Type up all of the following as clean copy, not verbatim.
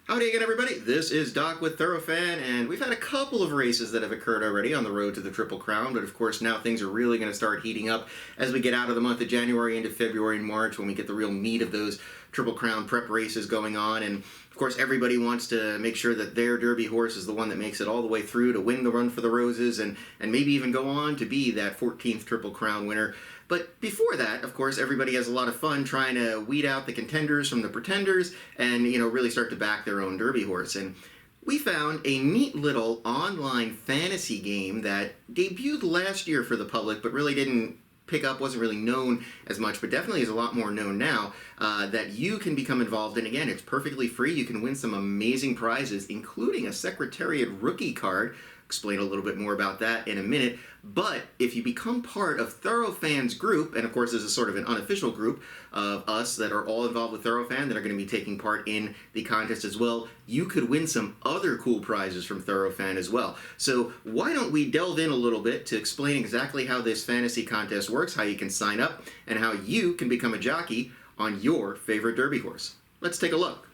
Howdy again, everybody. This is Doc with Thoroughfan, and we've had a couple of races that have occurred already on the road to the Triple Crown, but of course now things are really going to start heating up as we get out of the month of January into February and March when we get the real meat of those Triple Crown prep races going on. And of course everybody wants to make sure that their Derby horse is the one that makes it all the way through to win the Run for the Roses and maybe even go on to be that 14th Triple Crown winner. But before that, of course, everybody has a lot of fun trying to weed out the contenders from the pretenders and, really start to back their own Derby horse. And we found a neat little online fantasy game that debuted last year for the public, but really didn't pick up, wasn't really known as much, but definitely is a lot more known now, that you can become involved in. Again, it's perfectly free. You can win some amazing prizes, including a Secretariat rookie card. Explain a little bit more about that in a minute. But if you become part of Thoroughfan's group, and of course this is sort of an unofficial group of us that are all involved with Thoroughfan that are going to be taking part in the contest as well, you could win some other cool prizes from Thoroughfan as well. So why don't we delve in a little bit to explain exactly how this fantasy contest works, how you can sign up, and how you can become a jockey on your favorite Derby horse. Let's take a look.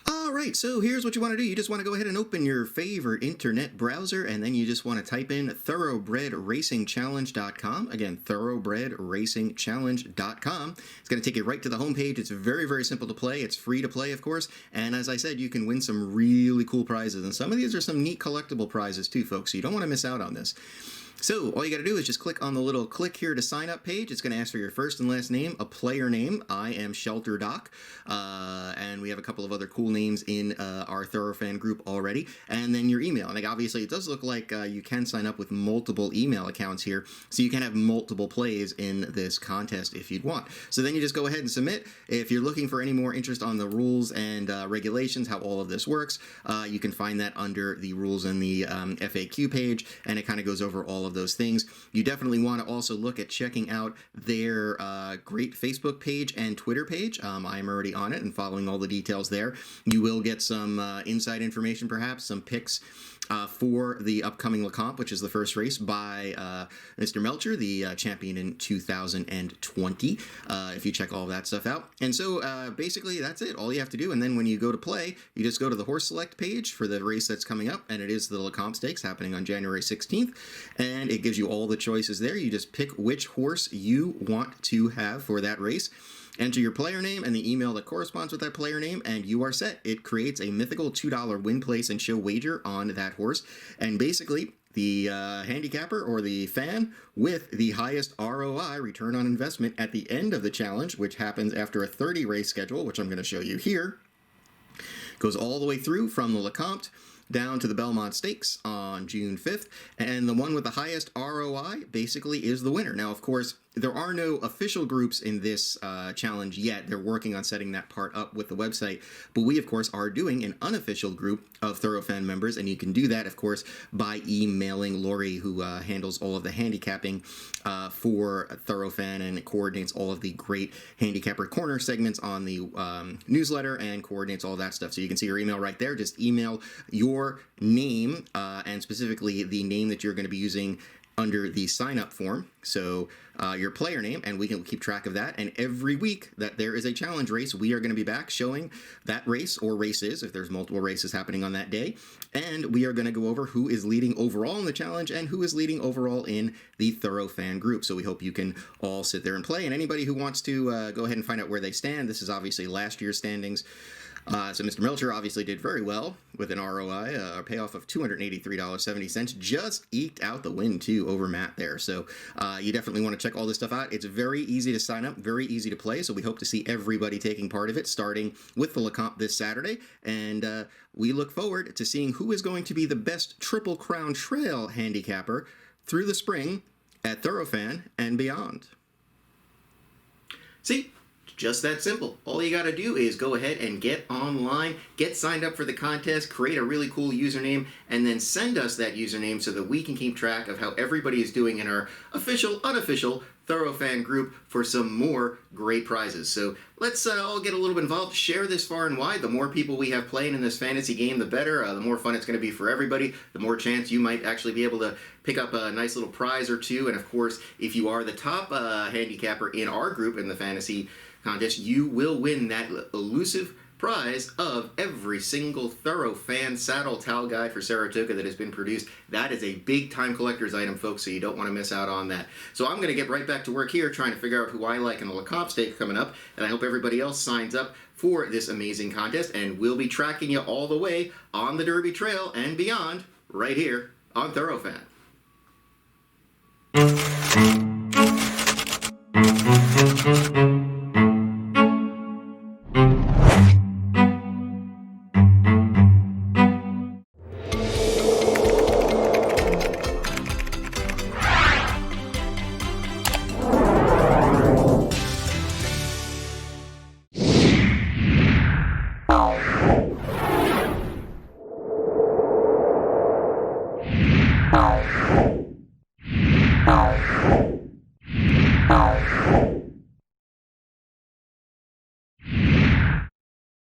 Alright, so here's what you want to do. You just want to go ahead and open your favorite internet browser, and then you just want to type in thoroughbredracingchallenge.com. Again, thoroughbredracingchallenge.com. It's going to take you right to the homepage. It's very, very simple to play. It's free to play, of course, and as I said, you can win some really cool prizes, and some of these are some neat collectible prizes too, folks, so you don't want to miss out on this. So all you got to do is just click on the little click here to sign up page. It's going to ask for your first and last name, a player name. I am Shelter Doc, and we have a couple of other cool names in our Thoroughfan group already, and then your email. And obviously it does look like you can sign up with multiple email accounts here, so you can have multiple plays in this contest if you'd want. So then you just go ahead and submit. If you're looking for any more interest on the rules and regulations, how all of this works, you can find that under the rules in the FAQ page, and it kind of goes over all of those things. You definitely want to also look at checking out their great Facebook page and Twitter page. I am already on it and following all the details there. You will get some inside information, perhaps some picks for the upcoming Lecomte, which is the first race by Mr. Melcher, the champion in 2020, if you check all that stuff out. And so basically that's it. All you have to do, and then when you go to play, you just go to the horse select page for the race that's coming up, and it is the Lecomte Stakes happening on January 16th, and it gives you all the choices there. You just pick which horse you want to have for that race. Enter your player name and the email that corresponds with that player name, and you are set. It creates a mythical $2 win, place, and show wager on that horse. And basically, the handicapper or the fan with the highest ROI, return on investment, at the end of the challenge, which happens after a 30-race schedule, which I'm going to show you here, goes all the way through from the Lecomte down to the Belmont Stakes on June 5th, and the one with the highest ROI basically is the winner. Now, of course, there are no official groups in this challenge yet. They're working on setting that part up with the website, but we, of course, are doing an unofficial group of Thoroughfan members, and you can do that, of course, by emailing Lori, who handles all of the handicapping for Thoroughfan and coordinates all of the great handicapper corner segments on the newsletter and coordinates all that stuff. So you can see your email right there. Just email your name and specifically the name that you're going to be using under the sign-up form, so your player name, and we can keep track of that. And every week that there is a challenge race, we are going to be back showing that race or races, if there's multiple races happening on that day, and we are going to go over who is leading overall in the challenge and who is leading overall in the Thoroughfan group. So we hope you can all sit there and play, and anybody who wants to go ahead and find out where they stand, this is obviously last year's standings. So Mr. Melcher obviously did very well with an ROI, a payoff of $283.70. Just eked out the win, too, over Matt there. So you definitely want to check all this stuff out. It's very easy to sign up, very easy to play. So we hope to see everybody taking part of it, starting with the Lecomte this Saturday. And we look forward to seeing who is going to be the best Triple Crown Trail handicapper through the spring at Thoroughfan and beyond. See? Just that simple. All you got to do is go ahead and get online, get signed up for the contest, create a really cool username, and then send us that username so that we can keep track of how everybody is doing in our official, unofficial Thoroughfan group for some more great prizes. So let's all get a little bit involved, share this far and wide. The more people we have playing in this fantasy game, the better. The more fun it's going to be for everybody. The more chance you might actually be able to pick up a nice little prize or two. And of course, if you are the top handicapper in our group in the fantasy contest, you will win that elusive prize of every single Thorofan saddle towel guide for Saratoga that has been produced. That is a big time collector's item, folks, so you don't want to miss out on that. So I'm going to get right back to work here trying to figure out who I like in the LeCompte stake coming up, and I hope everybody else signs up for this amazing contest, and we'll be tracking you all the way on the Derby Trail and beyond right here on Thorofan.